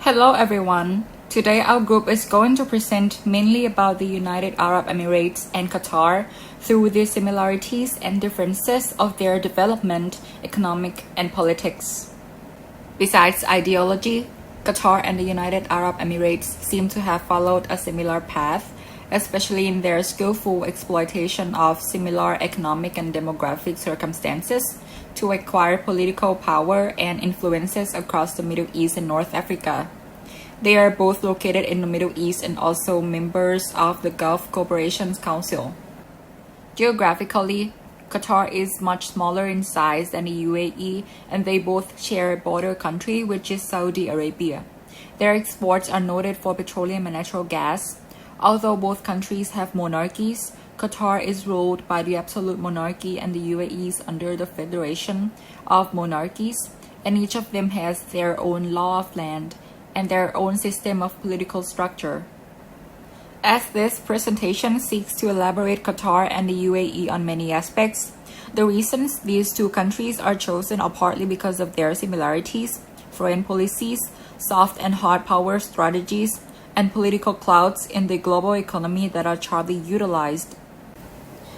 Hello everyone. Today our group is going to present mainly about the United Arab Emirates and Qatar through the similarities and differences of their development, economic and politics. Besides ideology, Qatar and the United Arab Emirates seem to have followed a similar path, especially in their skillful exploitation of similar economic and demographic circumstances to acquire political power and influences across the Middle East and North Africa. They are both located in the Middle East and also members of the Gulf Cooperation Council. Geographically, Qatar is much smaller in size than the UAE, and they both share a border country, which is Saudi Arabia. Their exports are noted for petroleum and natural gas. Although both countries have monarchies, Qatar is ruled by the absolute monarchy and the UAE is under the Federation of Monarchies, and each of them has their own law of land and their own system of political structure. As this presentation seeks to elaborate Qatar and the UAE on many aspects, the reasons these two countries are chosen are partly because of their similarities, foreign policies, soft and hard power strategies, and political clouds in the global economy that are chargely utilized.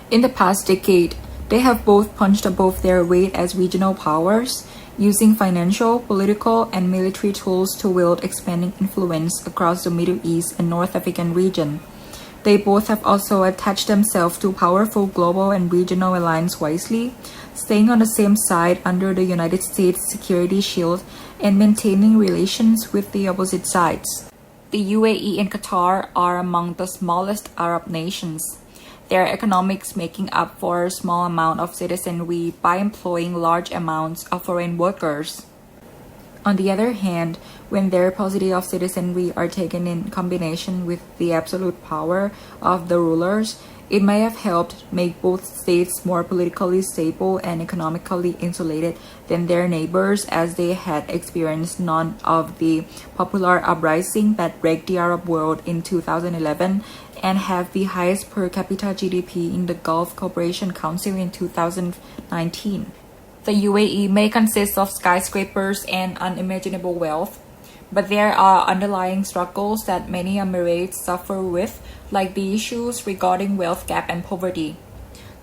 In the past decade, they have both punched above their weight as regional powers, using financial, political, and military tools to wield expanding influence across the Middle East and North African region. They both have also attached themselves to powerful global and regional alliances wisely, staying on the same side under the United States security shield and maintaining relations with the opposite sides. The UAE and Qatar are among the smallest Arab nations, their economics making up for a small amount of citizenry by employing large amounts of foreign workers. On the other hand, when their paucity of citizenry are taken in combination with the absolute power of the rulers, it may have helped make both states more politically stable and economically insulated than their neighbors, as they had experienced none of the popular uprising that wrecked the Arab world in 2011 and have the highest per capita GDP in the Gulf Cooperation Council in 2019. The UAE may consist of skyscrapers and unimaginable wealth, but there are underlying struggles that many Emirates suffer with, like the issues regarding wealth gap and poverty.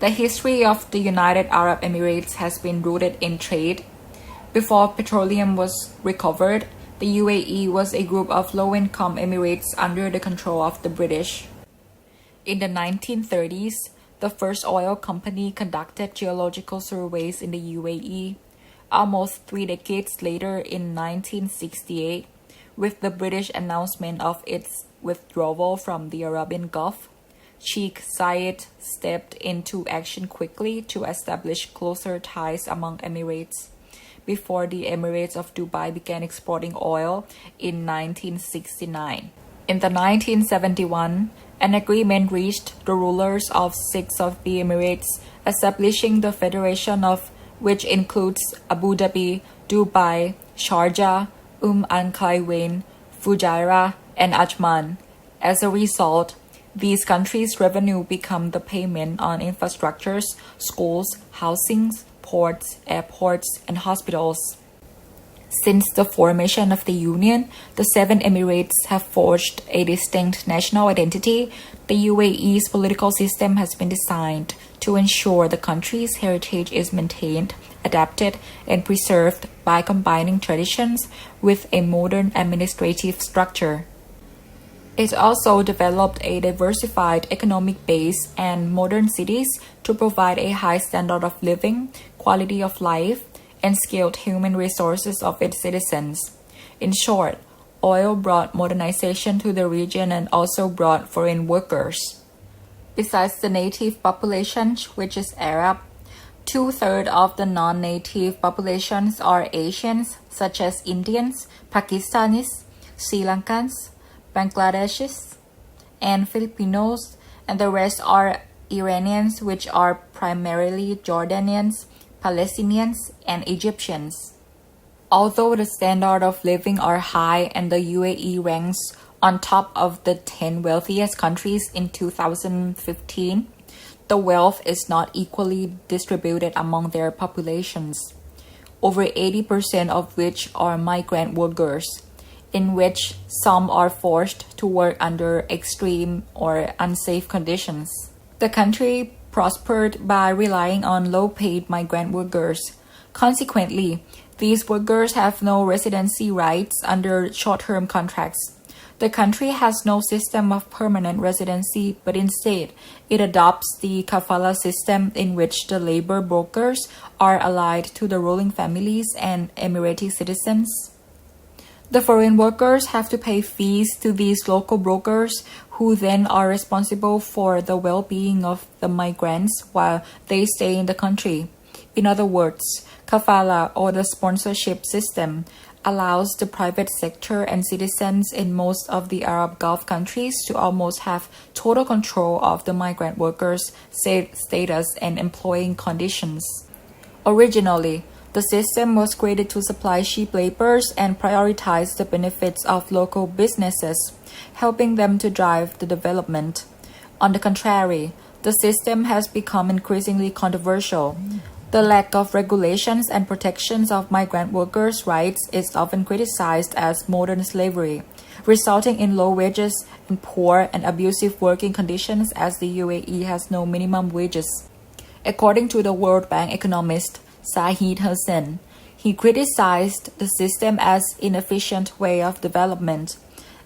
The history of the United Arab Emirates has been rooted in trade. Before petroleum was recovered, the UAE was a group of low-income Emirates under the control of the British. In the 1930s, the first oil company conducted geological surveys in the UAE. Almost 3 decades later, in 1968, with the British announcement of its withdrawal from the Arabian Gulf, Sheikh Zayed stepped into action quickly to establish closer ties among Emirates. Before the Emirates of Dubai began exporting oil in 1969. In the 1971, an agreement reached the rulers of 6 of the Emirates, establishing the federation of which includes Abu Dhabi, Dubai, Sharjah, Al-Quwain, Fujairah, and Ajman. As a result, these countries' revenue become the payment on infrastructures, schools, housings, ports, airports, and hospitals. Since the formation of the Union, the 7 Emirates have forged a distinct national identity. The UAE's political system has been designed to ensure the country's heritage is maintained, adapted, and preserved by combining traditions with a modern administrative structure. It also developed a diversified economic base and modern cities to provide a high standard of living, quality of life, and skilled human resources of its citizens. In short, oil brought modernization to the region and also brought foreign workers. Besides the native population, which is Arab, 2/3 of the non-native populations are Asians, such as Indians, Pakistanis, Sri Lankans, Bangladeshis, and Filipinos, and the rest are Iranians, which are primarily Jordanians, Palestinians, and Egyptians. Although the standard of living are high and the UAE ranks on top of the 10 wealthiest countries in 2015, the wealth is not equally distributed among their populations, over 80% of which are migrant workers. in which some are forced to work under extreme or unsafe conditions. The country prospered by relying on low-paid migrant workers. Consequently, these workers have no residency rights under short-term contracts. The country has no system of permanent residency, but instead, it adopts the kafala system in which the labor brokers are allied to the ruling families and Emirati citizens. The foreign workers have to pay fees to these local brokers, who then are responsible for the well-being of the migrants while they stay in the country. In other words, kafala, or the sponsorship system, allows the private sector and citizens in most of the Arab Gulf countries to almost have total control of the migrant workers' status and employing conditions. Originally, the system was created to supply cheap laborers and prioritize the benefits of local businesses, helping them to drive the development. On the contrary, the system has become increasingly controversial. The lack of regulations and protections of migrant workers' rights is often criticized as modern slavery, resulting in low wages and poor and abusive working conditions as the UAE has no minimum wages. According to the World Bank economist Zahid Hussain, he criticized the system as inefficient way of development,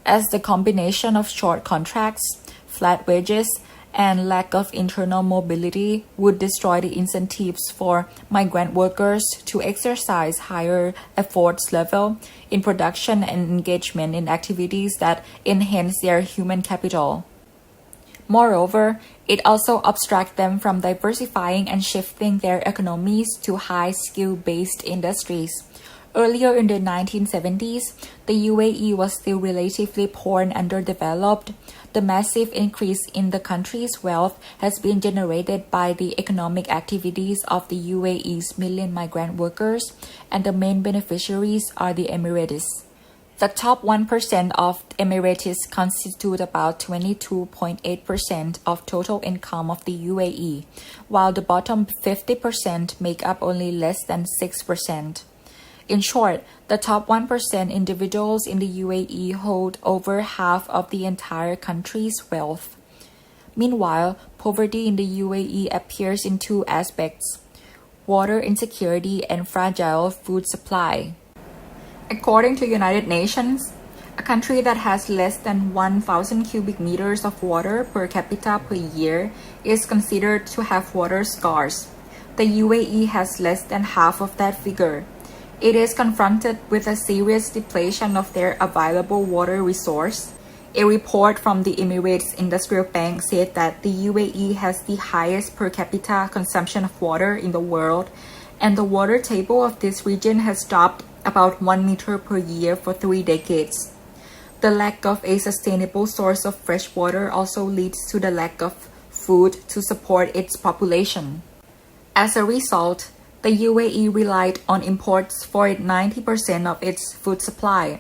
as the combination of short contracts, flat wages, and lack of internal mobility would destroy the incentives for migrant workers to exercise higher efforts level in production and engagement in activities that enhance their human capital. Moreover, it also obstructs them from diversifying and shifting their economies to high-skill-based industries. Earlier in the 1970s, the UAE was still relatively poor and underdeveloped. The massive increase in the country's wealth has been generated by the economic activities of the UAE's million migrant workers, and the main beneficiaries are the Emiratis. The top 1% of Emiratis constitute about 22.8% of total income of the UAE, while the bottom 50% make up only less than 6%. In short, the top 1% individuals in the UAE hold over half of the entire country's wealth. Meanwhile, poverty in the UAE appears in two aspects: water insecurity and fragile food supply. According to United Nations, a country that has less than 1,000 cubic meters of water per capita per year is considered to have water scarce. The UAE has less than half of that figure. It is confronted with a serious depletion of their available water resource. A report from the Emirates Industrial Bank said that the UAE has the highest per capita consumption of water in the world, and the water table of this region has dropped about 1 meter per year for 3 decades. The lack of a sustainable source of fresh water also leads to the lack of food to support its population. As a result, the UAE relied on imports for 90% of its food supply.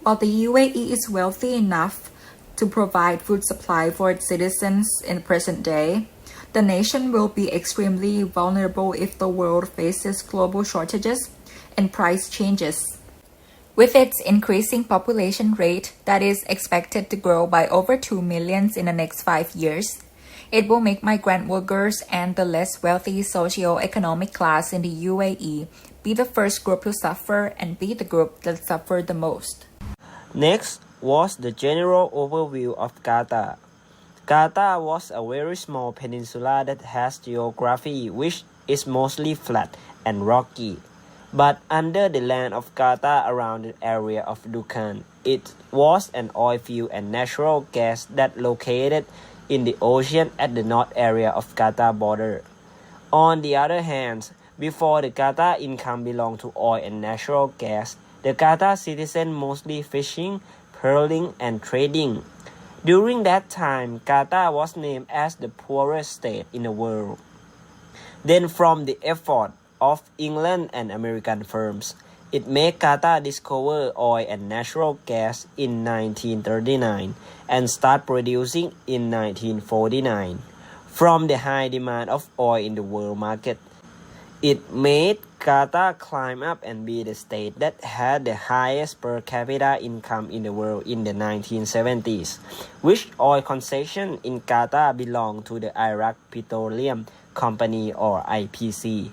While the UAE is wealthy enough to provide food supply for its citizens in the present day, the nation will be extremely vulnerable if the world faces global shortages and price changes. With its increasing population rate that is expected to grow by over 2 million in the next 5 years, it will make migrant workers and the less wealthy socio-economic class in the UAE be the first group to suffer and be the group that suffered the most. Next was the general overview of Qatar. Qatar was a very small peninsula that has geography which is mostly flat and rocky. But under the land of Qatar around the area of Dukhan, it was an oil field and natural gas that located in the ocean at the north area of Qatar border. On the other hand, before the Qatar income belonged to oil and natural gas, the Qatar citizen mostly fishing, pearling, and trading. During that time, Qatar was named as the poorest state in the world. Then from the effort of England and American firms, it made Qatar discover oil and natural gas in 1939 and start producing in 1949. From the high demand of oil in the world market, it made Qatar climbed up and be the state that had the highest per capita income in the world in the 1970s, which oil concession in Qatar belonged to the Iraq Petroleum Company or IPC.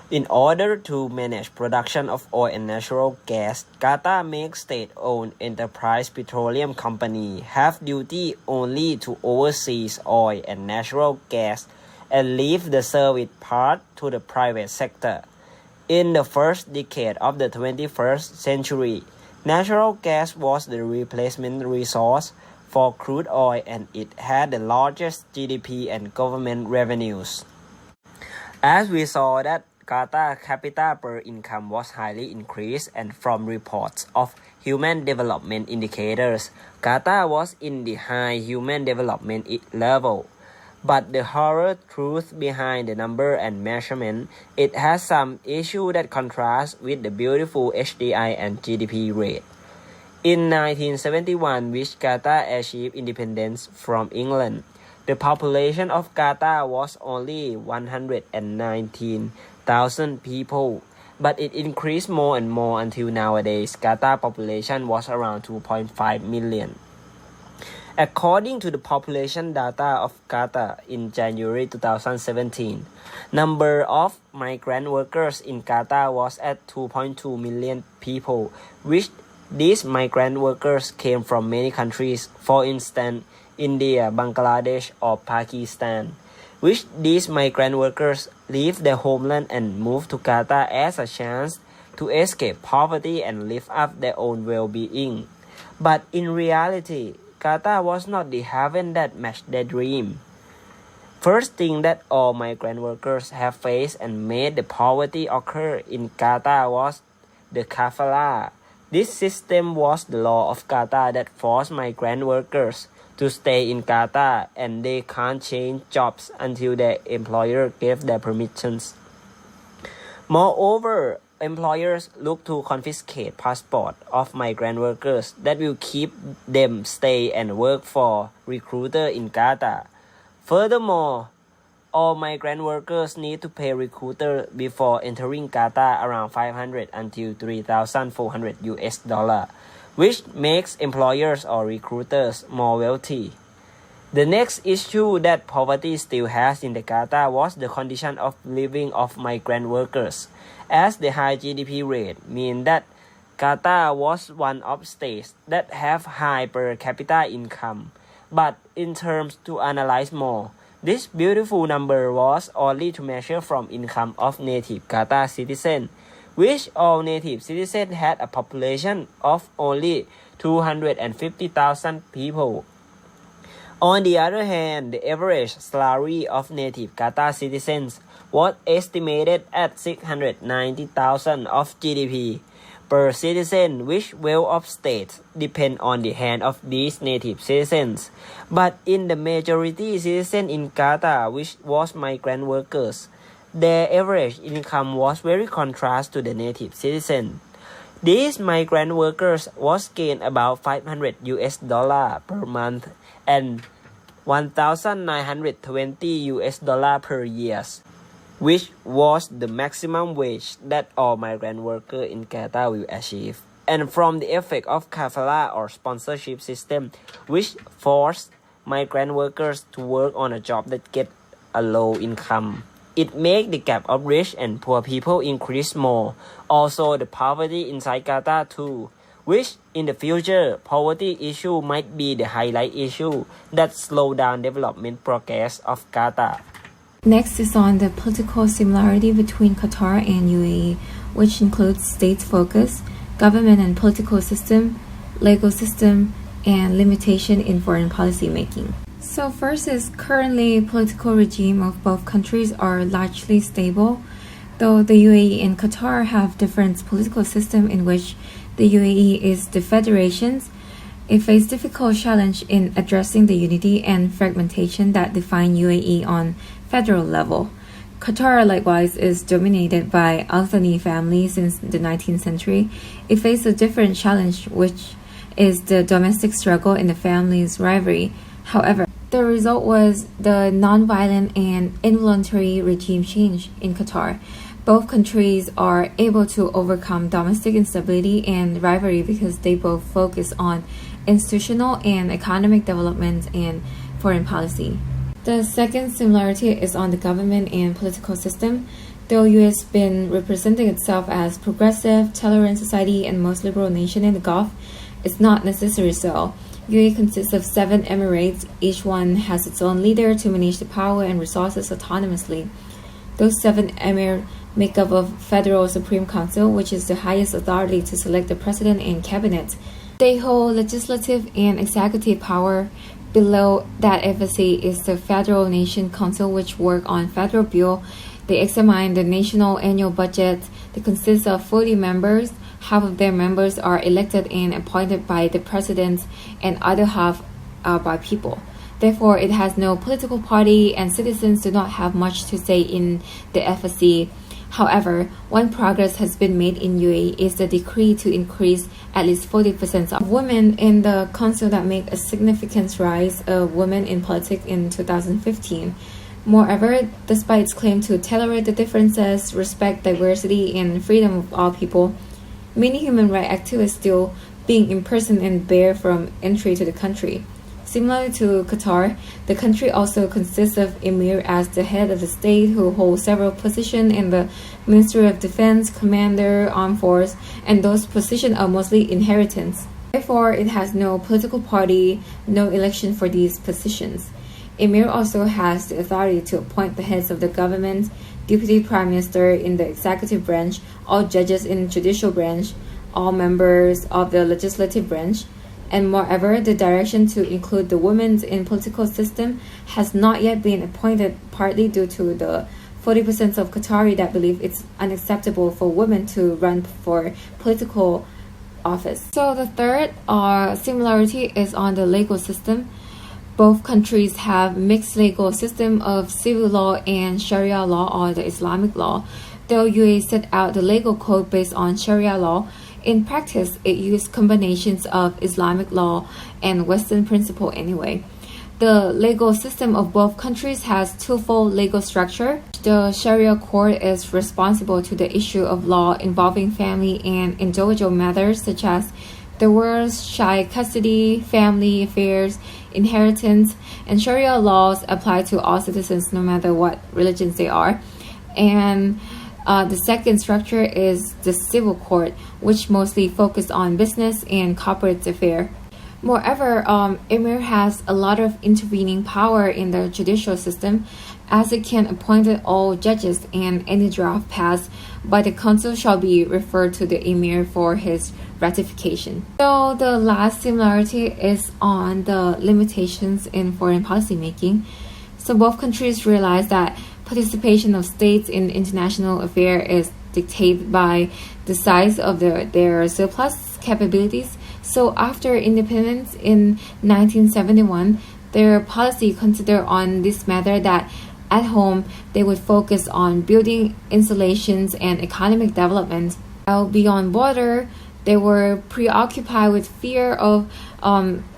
In order to manage production of oil and natural gas, Qatar makes state-owned Enterprise Petroleum Company have duty only to overseas oil and natural gas and leave the service part to the private sector. In the first decade of the 21st century, natural gas was the replacement resource for crude oil and it had the largest GDP and government revenues. As we saw that Qatar capita per income was highly increased and from reports of human development indicators, Qatar was in the high human development level. But the horror truth behind the number and measurement, it has some issue that contrast with the beautiful HDI and GDP rate. In 1971, which Qatar achieved independence from England, the population of Qatar was only 119,000 people, but it increased more and more until nowadays. Qatar population was around 2.5 million. According to the population data of Qatar in January 2017, number of migrant workers in Qatar was at 2.2 million people, which these migrant workers came from many countries, for instance, India, Bangladesh, or Pakistan, which these migrant workers leave their homeland and move to Qatar as a chance to escape poverty and live up their own well-being. But in reality, Qatar was not the heaven that matched their dream. First thing that all migrant workers have faced and made the poverty occur in Qatar was the kafala. This system was the law of Qatar that forced migrant workers to stay in Qatar and they can't change jobs until their employer gave their permissions. Moreover, employers look to confiscate passport of migrant workers that will keep them stay and work for recruiter in Qatar. Furthermore, all migrant workers need to pay recruiter before entering Qatar around $500 until $3,400, which makes employers or recruiters more wealthy. The next issue that poverty still has in the Qatar was the condition of living of migrant workers, as the high GDP rate mean that Qatar was one of states that have high per capita income. But in terms to analyze more, this beautiful number was only to measure from income of native Qatar citizens, which all native citizens had a population of only 250,000 people. On the other hand, the average salary of native Qatar citizens was estimated at 690,000 of GDP per citizen, which well-off states depend on the hand of these native citizens. But in the majority citizens in Qatar, which was migrant workers, their average income was very contrast to the native citizen. These migrant workers was gained about $500 per month and $1,920 per year, which was the maximum wage that all migrant workers in Qatar will achieve. And from the effect of kafala or sponsorship system, which forced migrant workers to work on a job that get a low income, it make the gap of rich and poor people increase more. Also, the poverty inside Qatar too, which in the future, poverty issue might be the highlight issue that slow down development progress of Qatar. Next is on the political similarity between Qatar and UAE, which includes state focus, government and political system, legal system, and limitation in foreign policy making. So first is currently political regime of both countries are largely stable, though the UAE and Qatar have different political system in which the UAE is the federations. It faced difficult challenge in addressing the unity and fragmentation that define UAE on federal level. Qatar likewise is dominated by Al Thani family since the 19th century. It faced a different challenge, which is the domestic struggle in the family's rivalry. However, the result was the non-violent and involuntary regime change in Qatar. Both countries are able to overcome domestic instability and rivalry because they both focus on institutional and economic development and foreign policy. The second similarity is on the government and political system. Though U.S. been representing itself as progressive, tolerant society and most liberal nation in the Gulf, it's not necessarily so. UAE consists of 7 emirates. Each one has its own leader to manage the power and resources autonomously. Those 7 emirs make up of Federal Supreme Council, which is the highest authority to select the president and cabinet. They hold legislative and executive power. Below that FSC is the Federal Nation Council, which work on federal bill. They examine the national annual budget. They consist of 40 members. Half of their members are elected and appointed by the president, and other half are by people. Therefore, it has no political party, and citizens do not have much to say in the FSC. However, one progress has been made in UAE is the decree to increase at least 40% of women in the council that make a significant rise of women in politics in 2015. Moreover, despite its claim to tolerate the differences, respect diversity, and freedom of all people, many human rights activists still being imprisoned and barred from entry to the country. Similar to Qatar, the country also consists of emir as the head of the state who holds several positions in the Ministry of Defense, Commander, Armed Force, and those positions are mostly inheritance. Therefore, it has no political party, no election for these positions. Emir also has the authority to appoint the heads of the government, deputy prime minister in the executive branch, all judges in the judicial branch, all members of the legislative branch. And moreover, the direction to include the women in political system has not yet been appointed, partly due to the 40% of Qatari that believe it's unacceptable for women to run for political office. So the third similarity is on the legal system. Both countries have mixed legal system of civil law and Sharia law or the Islamic law. Though UAE set out the legal code based on Sharia law, in practice, it used combinations of Islamic law and Western principle anyway. The legal system of both countries has twofold legal structure. The Sharia court is responsible to the issue of law involving family and individual matters such as divorce, child custody, family affairs, inheritance, and Sharia laws apply to all citizens no matter what religions they are. And the second structure is the civil court, which mostly focus on business and corporate affairs. Moreover, Emir has a lot of intervening power in the judicial system, as it can appoint all judges, and any draft passed by the council shall be referred to the Emir for his ratification. So the last similarity is on the limitations in foreign policy making. So both countries realize that participation of states in international affairs is dictated by the size of their surplus capabilities. So after independence in 1971, their policy considered on this matter that at home they would focus on building installations and economic development. While beyond border, they were preoccupied with fear of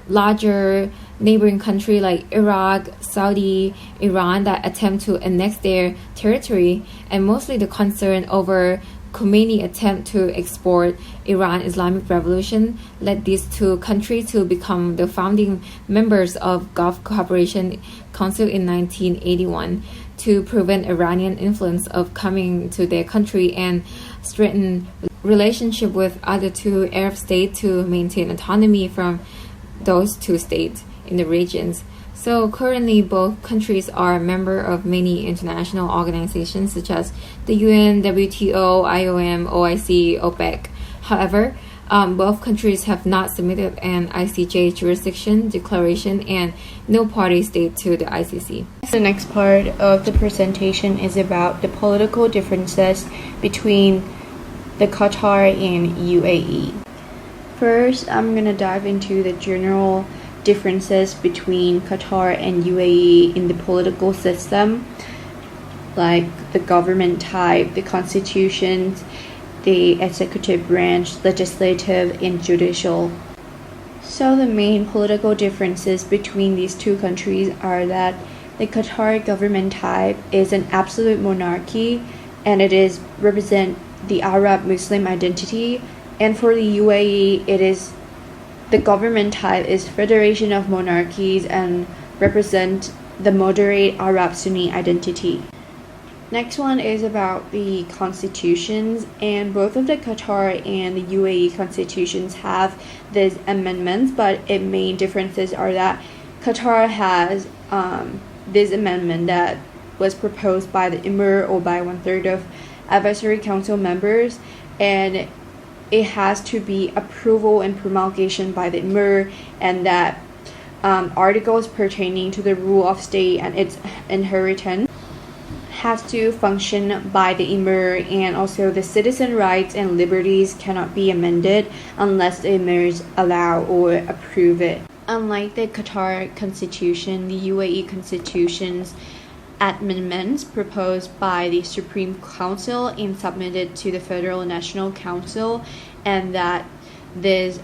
larger neighboring country like Iraq, Saudi, Iran that attempt to annex their territory, and mostly the concern over Khomeini attempt to export Iran Islamic Revolution led these two countries to become the founding members of Gulf Cooperation Council in 1981 to prevent Iranian influence of coming to their country and strengthen relationship with other two Arab states to maintain autonomy from those two states in the regions. So currently both countries are a member of many international organizations such as the UN, WTO, IOM, OIC, OPEC. However, both countries have not submitted an ICJ jurisdiction declaration and no party state to the ICC. The next part of the presentation is about the political differences between the Qatar and UAE. First, I'm going to dive into the general differences between Qatar and UAE in the political system, like the government type, the constitutions, the executive branch, legislative, and judicial. So the main political differences between these two countries are that the Qatar government type is an absolute monarchy and it is represent the Arab Muslim identity. And for the UAE, it is the government type is Federation of Monarchies and represent the moderate Arab Sunni identity. Next one is about the constitutions, and both of the Qatar and the UAE constitutions have these amendments, but its main differences are that Qatar has this amendment that was proposed by the Emir or by 1/3 of advisory council members, and it has to be approval and promulgation by the Emir, and that articles pertaining to the rule of state and its inheritance has to function by the Emir, and also the citizen rights and liberties cannot be amended unless the Emirs allow or approve it. Unlike the Qatar constitution, the UAE constitution's amendments proposed by the Supreme Council and submitted to the Federal National Council, and that this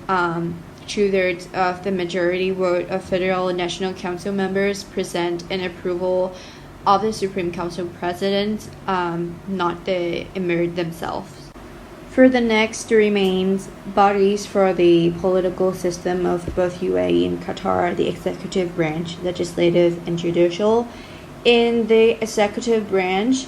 2/3 of the majority vote of Federal National Council members present an approval of the Supreme Council President, not the Emir themselves. For the next remains bodies for the political system of both UAE and Qatar, the executive branch, legislative, and judicial. In the executive branch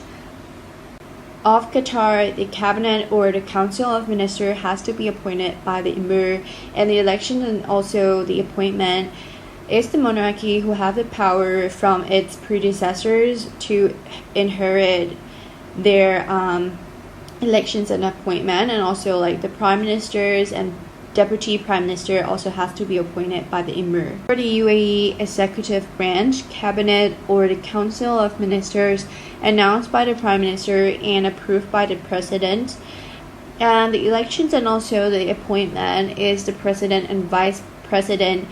of Qatar, the cabinet or the council of ministers has to be appointed by the Emir, and the election and also the appointment is the monarchy who have the power from its predecessors to inherit their elections and appointment, and also like the prime ministers and deputy prime minister also has to be appointed by the Emir. For the UAE executive branch, cabinet or the council of ministers announced by the prime minister and approved by the president, and the elections and also the appointment is the president and vice president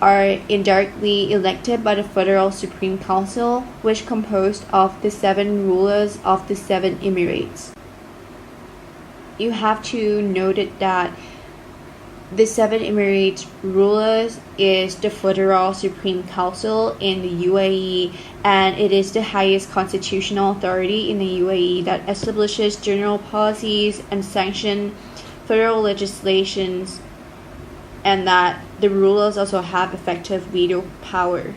are indirectly elected by the Federal Supreme Council, which composed of the 7 rulers of the 7 emirates. You have to note that the 7 emirates rulers is the Federal Supreme Council in the UAE, and it is the highest constitutional authority in the UAE that establishes general policies and sanction federal legislations, and that the rulers also have effective veto power.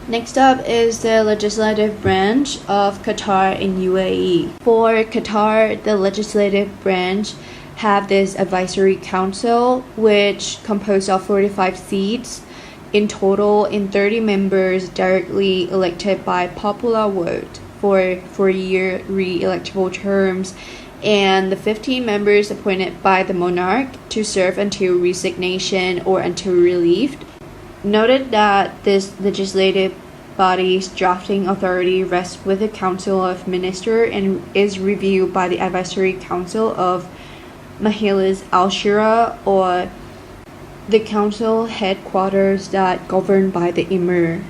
Next up is the legislative branch of Qatar and UAE. For Qatar, the legislative branch have this advisory council, which composed of 45 seats in total, and 30 members directly elected by popular vote for 4-year re-electable terms, and the 15 members appointed by the monarch to serve until resignation or until relieved. Noted that this legislative body's drafting authority rests with the Council of Ministers and is reviewed by the Advisory Council of Majlis Al-Shura, or the council headquarters that governed by the Emir.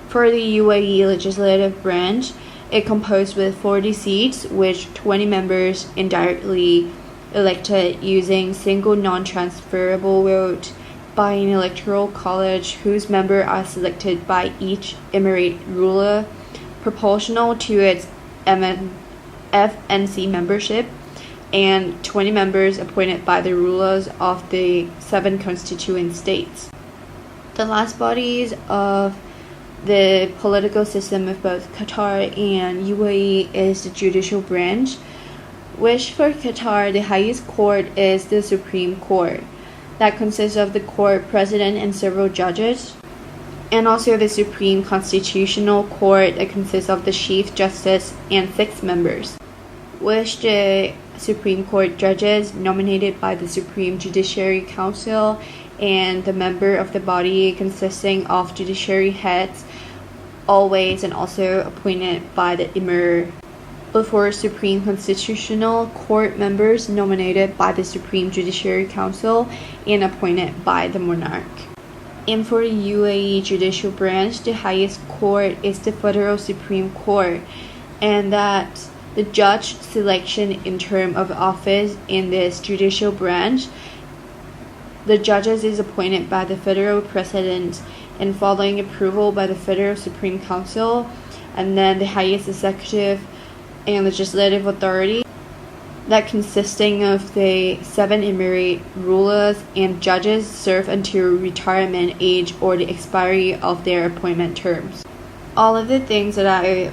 For the UAE legislative branch, it composed with 40 seats, which 20 members indirectly elected using single non-transferable vote by an electoral college whose members are selected by each emirate ruler proportional to its FNC membership, and 20 members appointed by the rulers of the 7 constituent states. The last bodies of the political system of both Qatar and UAE is the judicial branch, which for Qatar, the highest court is the Supreme Court, that consists of the court president and several judges, and also the Supreme Constitutional Court that consists of the Chief Justice and 6 members, which the Supreme Court judges nominated by the Supreme Judiciary Council, and the member of the body consisting of judiciary heads always and also appointed by the Emir. Before Supreme Constitutional Court members nominated by the Supreme Judiciary Council and appointed by the monarch. And for the UAE judicial branch, the highest court is the Federal Supreme Court, and that the judge selection in term of office in this judicial branch, the judges is appointed by the federal president and following approval by the Federal Supreme Council, and then the highest executive and legislative authority that consisting of the 7 emirate rulers and judges serve until retirement age or the expiry of their appointment terms. All of the things that I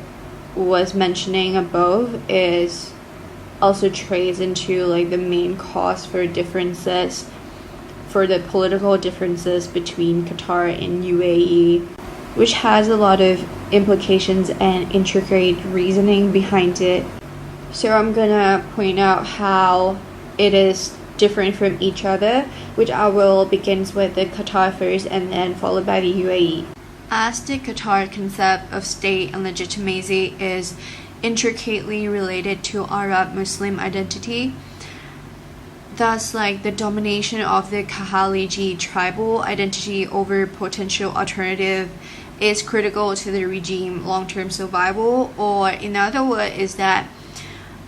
was mentioning above is also traced into like the main cause for differences, for the political differences between Qatar and UAE, which has a lot of implications and intricate reasoning behind it. So I'm gonna point out how it is different from each other, which I will begin with the Qatar first and then followed by the UAE. As the Qatar concept of state and legitimacy is intricately related to Arab Muslim identity, thus like the domination of the Khaliji tribal identity over potential alternative is critical to the regime long-term survival, or in other words is that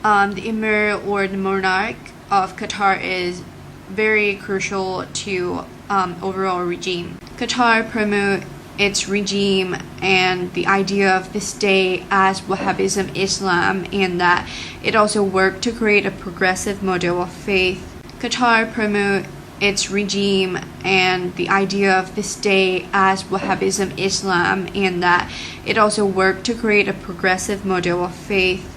the emir or the monarch of Qatar is very crucial to overall regime. Qatar promote its regime and the idea of the state as Wahhabism Islam, and that it also worked to create a progressive model of faith. Qatar promote its regime and the idea of the state as Wahhabism Islam, and that it also worked to create a progressive model of faith.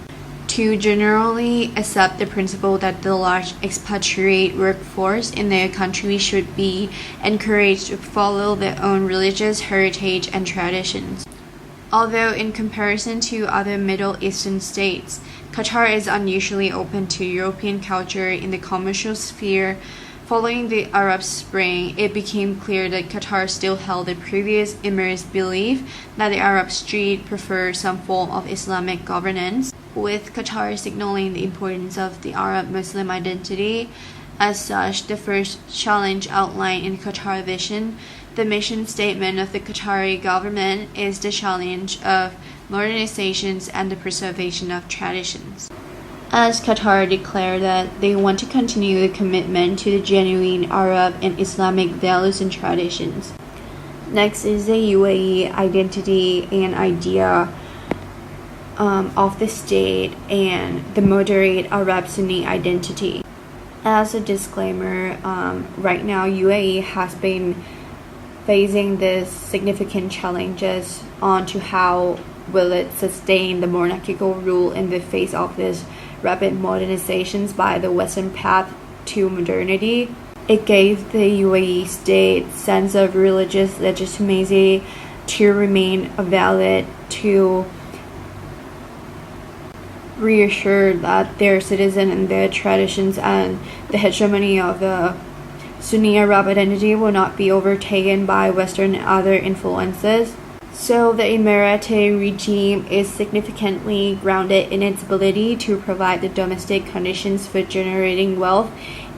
To generally accept the principle that the large expatriate workforce in their country should be encouraged to follow their own religious heritage and traditions. Although in comparison to other Middle Eastern states, Qatar is unusually open to European culture in the commercial sphere. Following the Arab Spring, it became clear that Qatar still held the previous emir's belief that the Arab street preferred some form of Islamic governance, with Qatar signaling the importance of the Arab Muslim identity. As such, the first challenge outlined in Qatar Vision, the mission statement of the Qatari government, is the challenge of modernizations and the preservation of traditions. As Qatar declared that they want to continue the commitment to the genuine Arab and Islamic values and traditions. Next is the UAE identity and idea of the state and the moderate Arab Sunni identity. As a disclaimer, right now UAE has been facing these significant challenges onto how will it sustain the monarchical rule in the face of this rapid modernizations by the Western path to modernity. It gave the UAE state sense of religious legitimacy to remain valid, to reassure that their citizens and their traditions and the hegemony of the Sunni Arab identity will not be overtaken by Western and other influences. So the Emirati regime is significantly grounded in its ability to provide the domestic conditions for generating wealth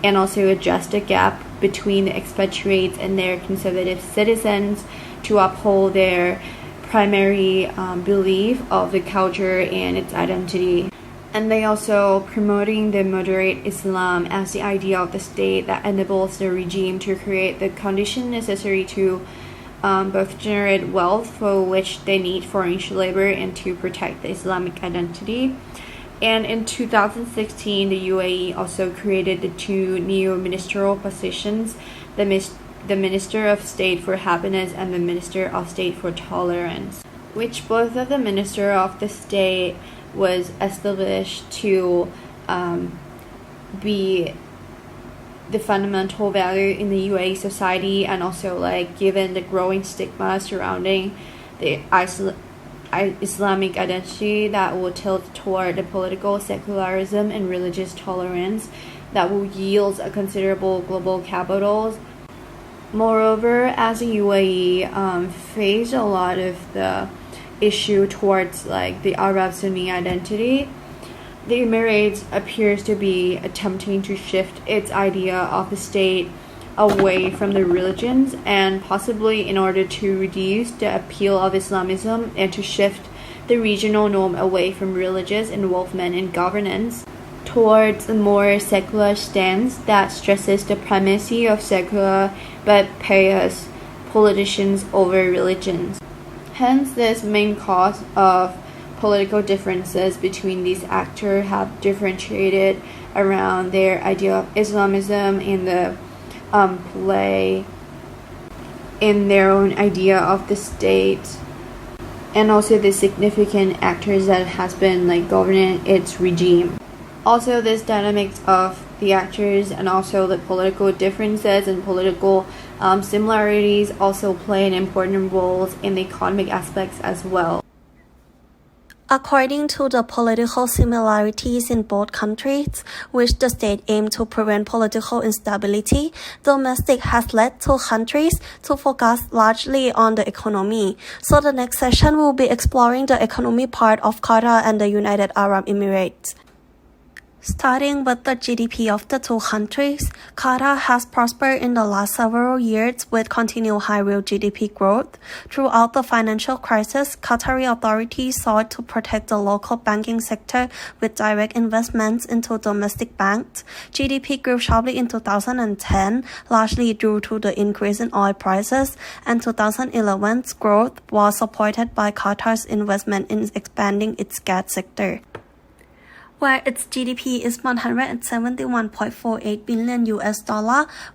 and also adjust the gap between the expatriates and their conservative citizens to uphold their primary belief of the culture and its identity. And they also promoting the moderate Islam as the idea of the state that enables the regime to create the condition necessary to both generate wealth for which they need foreign labor and to protect the Islamic identity. And in 2016, the UAE also created the 2 new ministerial positions, the Minister of State for Happiness and the Minister of State for Tolerance, which both of the Minister of the State was established to be the fundamental value in the UAE society, and also like given the growing stigma surrounding the Islamic identity that will tilt toward the political secularism and religious tolerance that will yield a considerable global capital. Moreover, as the UAE faced a lot of the issue towards like the Arab Sunni identity, the Emirates appears to be attempting to shift its idea of the state away from the religions, and possibly in order to reduce the appeal of Islamism and to shift the regional norm away from religious involvement in governance towards a more secular stance that stresses the primacy of secular but pious politicians over religions. Hence, this main cause of political differences between these actors have differentiated around their idea of Islamism and the play in their own idea of the state, and also the significant actors that has been governing its regime. Also, this dynamics of the actors and also the political differences and political similarities also play an important role in the economic aspects as well. According to the political similarities in both countries, which the state aimed to prevent political instability, domestic has led two countries to focus largely on the economy. So the next session will be exploring the economy part of Qatar and the United Arab Emirates. Starting with the GDP of the two countries, Qatar has prospered in the last several years with continued high real GDP growth. Throughout the financial crisis, Qatari authorities sought to protect the local banking sector with direct investments into domestic banks. GDP grew sharply in 2010, largely due to the increase in oil prices, and 2011's growth was supported by Qatar's investment in expanding its gas sector, where its GDP is $171.48 billion,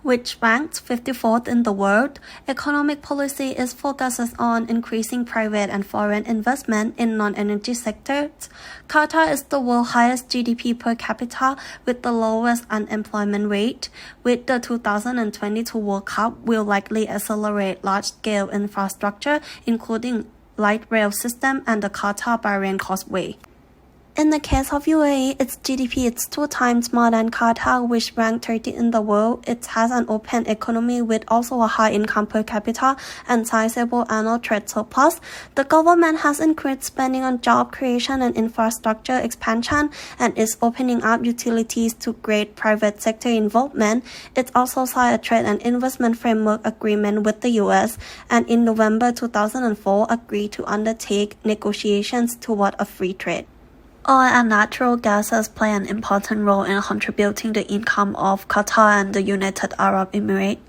which ranks 54th in the world. Economic policy is focused on increasing private and foreign investment in non-energy sectors. Qatar is the world's highest GDP per capita with the lowest unemployment rate. With the 2022 World Cup will likely accelerate large-scale infrastructure, including light rail system and the Qatar-Bahrain Causeway. In the case of UAE, its GDP is 2 times more than Qatar, which ranked 30 in the world. It has an open economy with also a high income per capita and sizable annual trade surplus. The government has increased spending on job creation and infrastructure expansion and is opening up utilities to great private sector involvement. It also signed a trade and investment framework agreement with the US and in November 2004 agreed to undertake negotiations toward a free trade. Oil and natural gases play an important role in contributing the income of Qatar and the United Arab Emirates.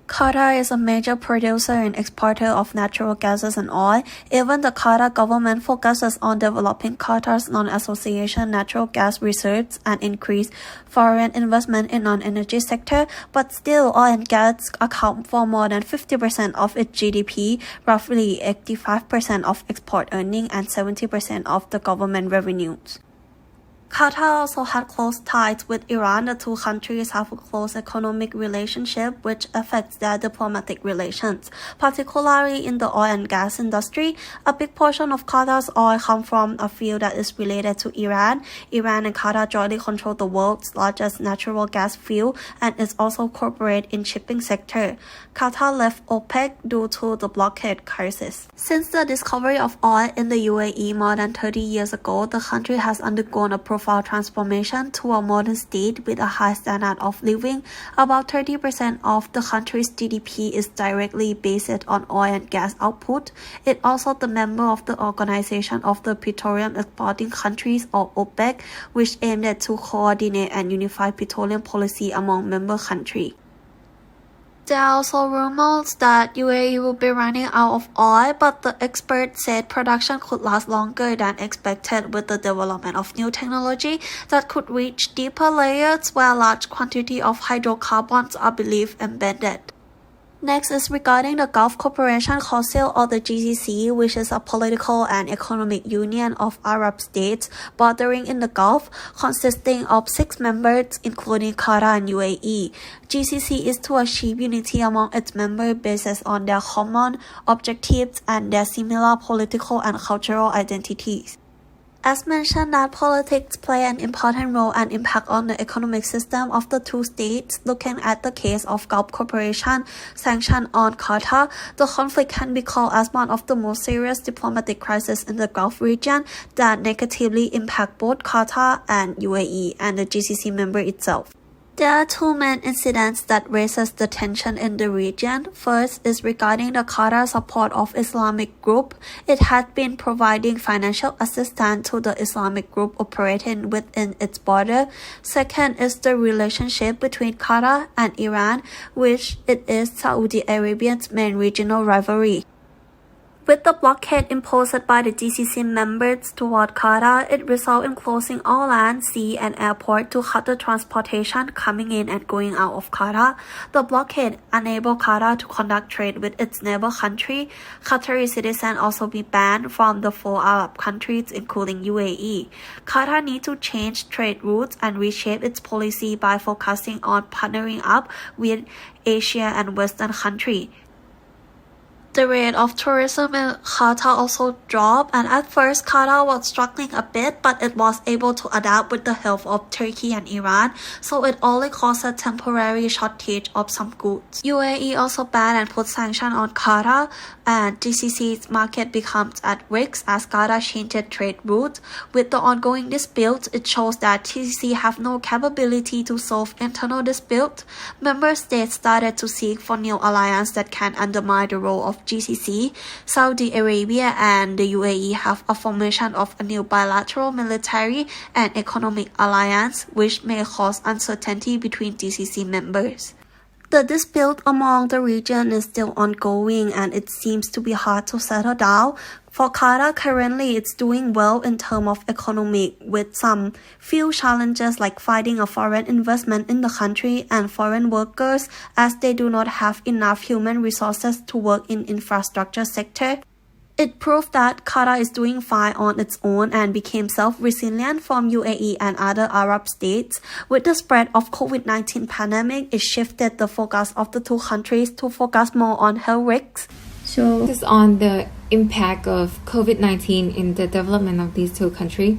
Qatar is a major producer and exporter of natural gases and oil. Even the Qatar government focuses on developing Qatar's non-association natural gas reserves and increase foreign investment in non-energy sector, but still oil and gas account for more than 50% of its GDP, roughly 85% of export earnings and 70% of the government revenues. Qatar also had close ties with Iran. The two countries have a close economic relationship which affects their diplomatic relations, particularly in the oil and gas industry. A big portion of Qatar's oil comes from a field that is related to Iran. Iran and Qatar jointly control the world's largest natural gas field and is also corporate in shipping sector. Qatar left OPEC due to the blockade crisis. Since the discovery of oil in the UAE more than 30 years ago, the country has undergone a profound transformation to a modern state with a high standard of living. About 30% of the country's GDP is directly based on oil and gas output. It also the member of the Organization of the Petroleum Exporting Countries or OPEC, which aimed to coordinate and unify petroleum policy among member countries. There are also rumors that UAE will be running out of oil, but the experts said production could last longer than expected with the development of new technology that could reach deeper layers where large quantity of hydrocarbons are believed embedded. Next is regarding the Gulf Cooperation Council or the GCC, which is a political and economic union of Arab states bordering in the Gulf, consisting of 6 members including Qatar and UAE. GCC is to achieve unity among its members based on their common objectives and their similar political and cultural identities. As mentioned, that politics play an important role and impact on the economic system of the two states. Looking at the case of Gulf Cooperation sanction on Qatar, the conflict can be called as one of the most serious diplomatic crises in the Gulf region that negatively impact both Qatar and UAE and the GCC member itself. There are 2 main incidents that raises the tension in the region. First is regarding the Qatar support of Islamic group. It had been providing financial assistance to the Islamic group operating within its border. Second is the relationship between Qatar and Iran, which it is Saudi Arabia's main regional rivalry. With the blockade imposed by the GCC members toward Qatar, it resulted in closing all land, sea, and airport to cut the transportation coming in and going out of Qatar. The blockade enabled Qatar to conduct trade with its neighbor country. Qatari citizens also be banned from the 4 Arab countries, including UAE. Qatar needs to change trade routes and reshape its policy by focusing on partnering up with Asia and Western countries. The rate of tourism in Qatar also dropped, and at first Qatar was struggling a bit, but it was able to adapt with the help of Turkey and Iran, so it only caused a temporary shortage of some goods. UAE also banned and put sanctions on Qatar, and GCC's market becomes at risk as Qatar changed trade routes. With the ongoing dispute, it shows that GCC have no capability to solve internal disputes. Member states started to seek for new alliances that can undermine the role of GCC. Saudi Arabia and the UAE have a formation of a new bilateral military and economic alliance, which may cause uncertainty between GCC members. The dispute among the region is still ongoing and it seems to be hard to settle down. For Qatar, currently it's doing well in terms of economic, with some few challenges like finding a foreign investment in the country and foreign workers, as they do not have enough human resources to work in infrastructure sector. It proved that Qatar is doing fine on its own and became self-resilient from UAE and other Arab states. With the spread of COVID-19 pandemic, it shifted the focus of the two countries to focus more on health risks. So this is on the impact of COVID-19 in the development of these two countries.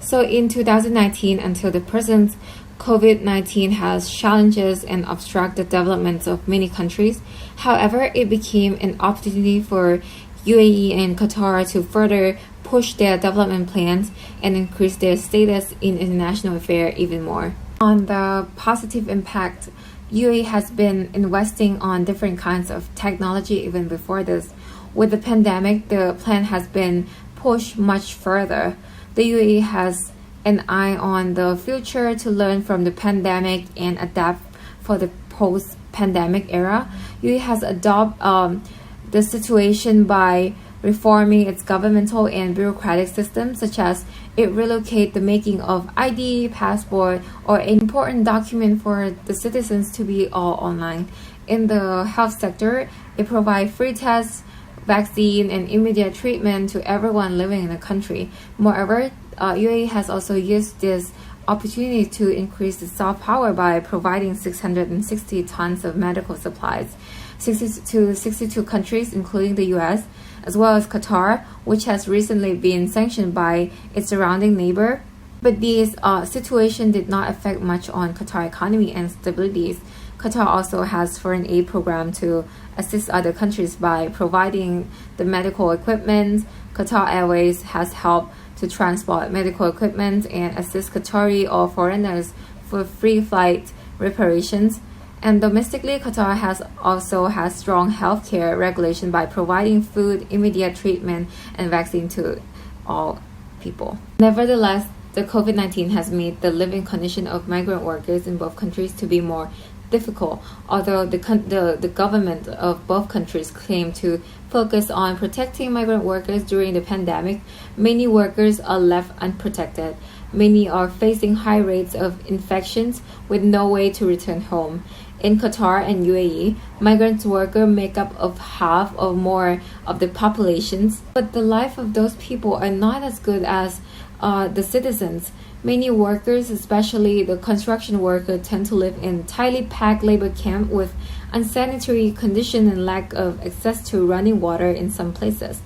So in 2019 until the present, COVID-19 has challenges and obstruct the development of many countries. However, it became an opportunity for UAE and Qatar to further push their development plans and increase their status in international affairs even more. On the positive impact, UAE has been investing on different kinds of technology even before this. With the pandemic, the plan has been pushed much further. The UAE has an eye on the future to learn from the pandemic and adapt for the post-pandemic era. UAE has adopted the situation by reforming its governmental and bureaucratic systems, such as it relocate the making of ID, passport, or an important document for the citizens to be all online. In the health sector, it provides free tests, vaccine, and immediate treatment to everyone living in the country. Moreover, UAE has also used this opportunity to increase its soft power by providing 660 tons of medical supplies to 62 countries, including the US, as well as Qatar, which has recently been sanctioned by its surrounding neighbor. But these situation did not affect much on Qatar economy and stabilities. Qatar also has foreign aid program to assist other countries by providing the medical equipment. Qatar Airways has helped to transport medical equipment and assist Qatari or foreigners for free flight reparations. And domestically, Qatar also has strong healthcare regulation by providing food, immediate treatment, and vaccine to all people. Nevertheless, the COVID-19 has made the living condition of migrant workers in both countries to be more difficult. Although the government of both countries claim to focus on protecting migrant workers during the pandemic, many workers are left unprotected. Many are facing high rates of infections with no way to return home. In Qatar and UAE, migrant workers make up of half or more of the populations, but the life of those people are not as good as the citizens. Many workers, especially the construction workers, tend to live in tightly packed labor camps with unsanitary conditions and lack of access to running water in some places.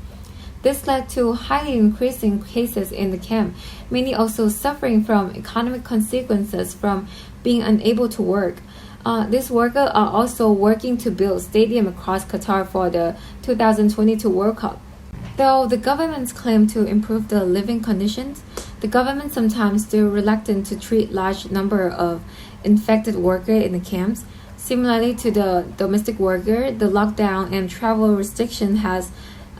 This led to highly increasing cases in the camp, many also suffering from economic consequences from being unable to work. These workers are also working to build stadiums across Qatar for the 2022 World Cup. Though the governments claim to improve the living conditions, the government sometimes still reluctant to treat large number of infected workers in the camps. Similarly to the domestic worker, the lockdown and travel restriction has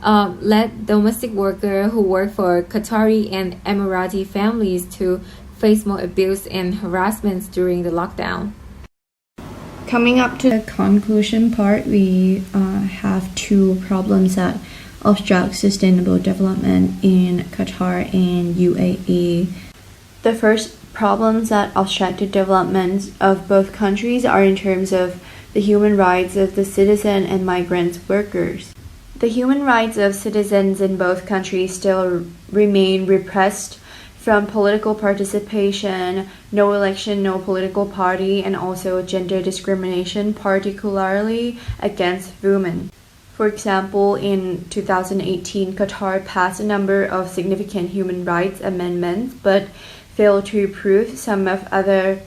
led domestic workers who work for Qatari and Emirati families to face more abuse and harassment during the lockdown. Coming up to the conclusion part, we have two problems that obstruct sustainable development in Qatar and UAE. The first problems that obstruct the development of both countries are in terms of the human rights of the citizen and migrant workers. The human rights of citizens in both countries still remain repressed, from political participation, no election, no political party, and also gender discrimination, particularly against women. For example, in 2018, Qatar passed a number of significant human rights amendments, but failed to approve some of other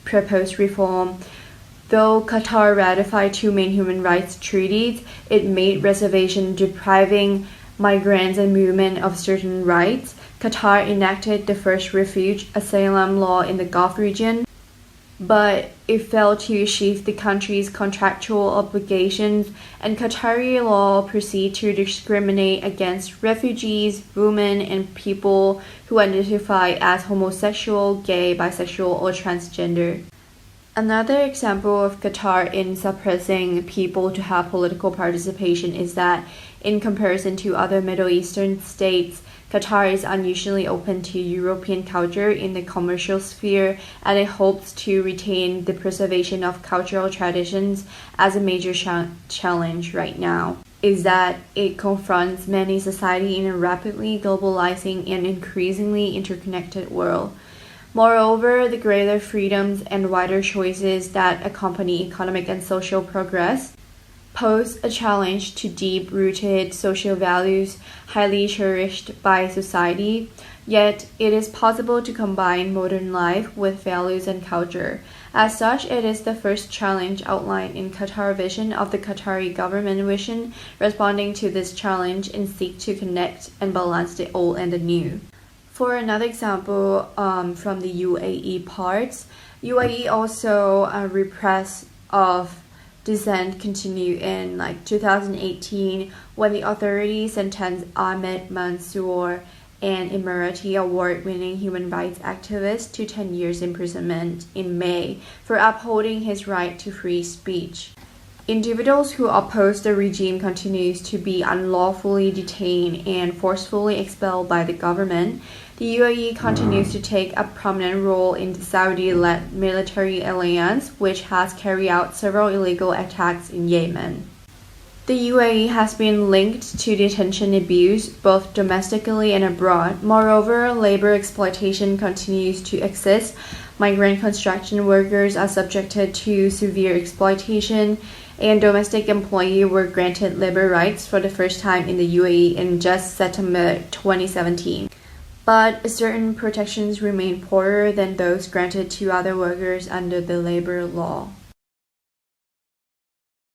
proposed reform. Though Qatar ratified two main human rights treaties, it made reservations depriving migrants and women of certain rights. Qatar enacted the first refuge asylum law in the Gulf region, but it failed to achieve the country's contractual obligations, and Qatari law proceeds to discriminate against refugees, women, and people who identify as homosexual, gay, bisexual, or transgender. Another example of Qatar in suppressing people to have political participation is that, in comparison to other Middle Eastern states, Qatar is unusually open to European culture in the commercial sphere, and it hopes to retain the preservation of cultural traditions as a major challenge right now. Is that it confronts many society in a rapidly globalizing and increasingly interconnected world. Moreover, the greater freedoms and wider choices that accompany economic and social progress pose a challenge to deep-rooted social values highly cherished by society, yet it is possible to combine modern life with values and culture. As such, it is the first challenge outlined in Qatar Vision of the Qatari government vision, responding to this challenge and seek to connect and balance the old and the new. For another example, from the UAE parts, UAE also repress of dissent continue in 2018 when the authorities sentenced Ahmed Mansour, an Emirati award-winning human rights activist, to 10 years imprisonment in May for upholding his right to free speech. Individuals who oppose the regime continues to be unlawfully detained and forcefully expelled by the government. The UAE continues to take a prominent role in the Saudi-led military alliance, which has carried out several illegal attacks in Yemen. The UAE has been linked to detention abuse, both domestically and abroad. Moreover, labor exploitation continues to exist. Migrant construction workers are subjected to severe exploitation, and domestic employees were granted labor rights for the first time in the UAE in just September 2017. But certain protections remain poorer than those granted to other workers under the labor law.